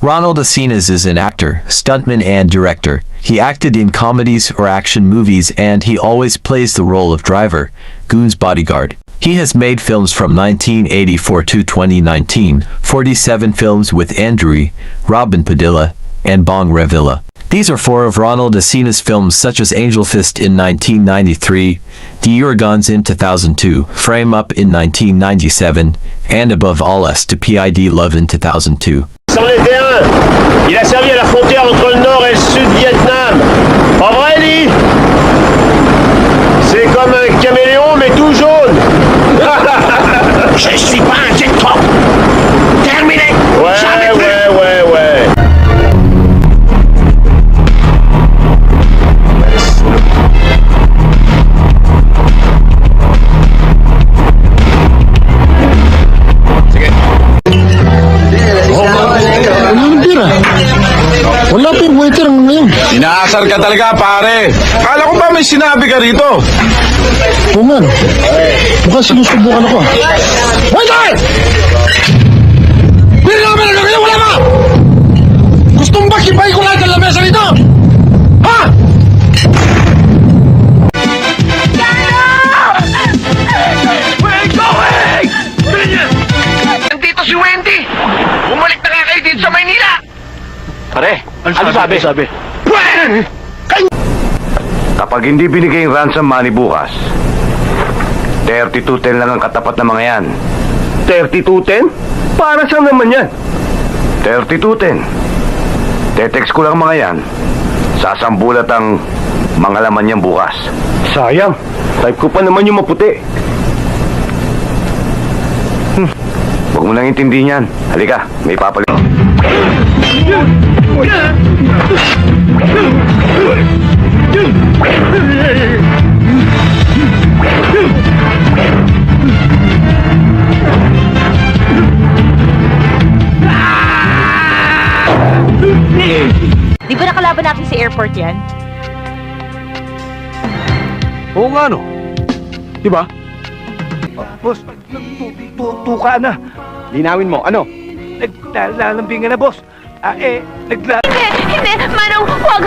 Ronald Acinas is an actor, stuntman and director. He acted in comedies or action movies and he always plays the role of driver, goon's bodyguard. He has made films from 1984 to 2019, 47 films with Andrew, Robin Padilla, and Bong Revilla. These are four of Ronald Acinas' films such as Angel Fist in 1993, The Uragans in 2002, Frame Up in 1997, and Above All Else to PID Love in 2002. C'en était un. Il a servi à la frontière entre le nord et le sud Vietnam. Pas vrai, Lee? C'est comme un caméléon, mais tout jaune. Je suis pas un jet trop. Terminé. Ouais. Wala pa yung waiter ngayon. Inaasar ka talaga, pare. Kala ko ba may sinabi ka rito? Oo nga. Mukhang sinusubukan ako. Waiter! Pili naman na kayo, wala ba? Gustong ba kipay ko lahat ang lamesa rito? Ha? We're going! Nandito si Wendy! Bumalik na nga kayo dito sa Maynila! Pare, ano sabi? Kapag hindi binigay yung ransom money bukas, 3210 lang ang katapat ng mga yan. 3210? Para saan naman yan? 3210. Tetext ko lang mga yan. Sasambulat ang mga laman niyang bukas. Sayang, type ko pa naman yung maputi. Huwag mo nang intindihin yan. Halika, may papalit. Di ba nakalaban natin sa airport yan? Oo nga no. Diba? Boss, tuka na. Linawin mo, ano? Naglalambingan na, boss. Hindi! Manong, wag!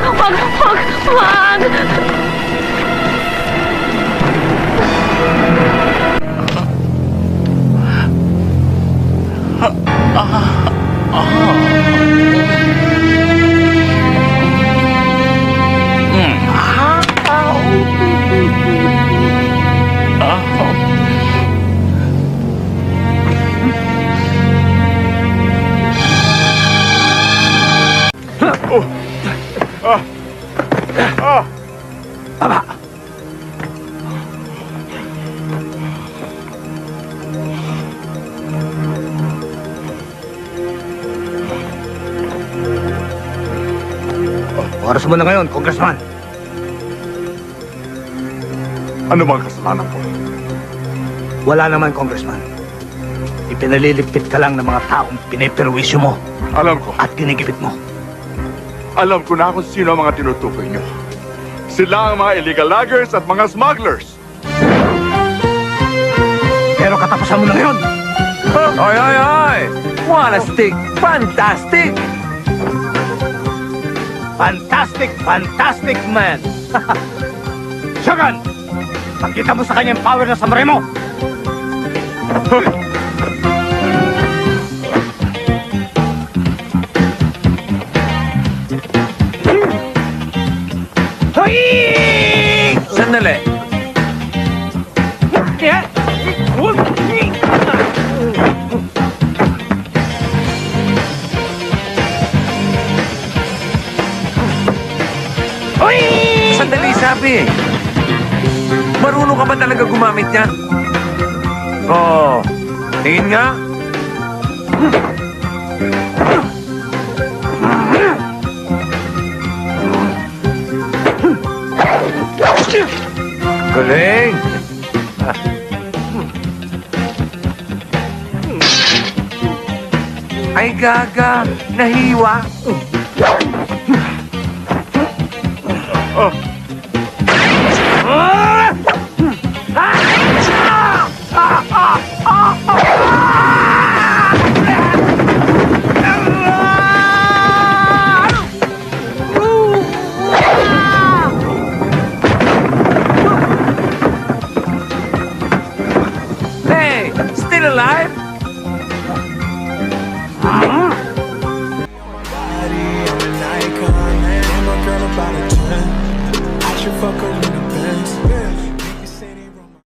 Oras mo na ngayon, Congressman. Ano bang kasalanan ko? Wala naman, Congressman. Ipinaliligpit ka lang ng mga taong piniperwisyo mo Alam ko. at ginigipit mo. Alam ko na kung sino ang mga tinutukoy nyo. Sila ang mga illegal loggers at mga smugglers. Pero katapusan mo na ngayon. Oy! Wanna stick? Fantastic! Fantastic, man! Shogun! Pagkita mo sa kanyang power na samurai mo! Sandali! Sandali, sabi! Marunong ka ba talaga gumamit yan? Oo. Tingin nga. Galing! Ay, gaga! Nahiwa! Still alive?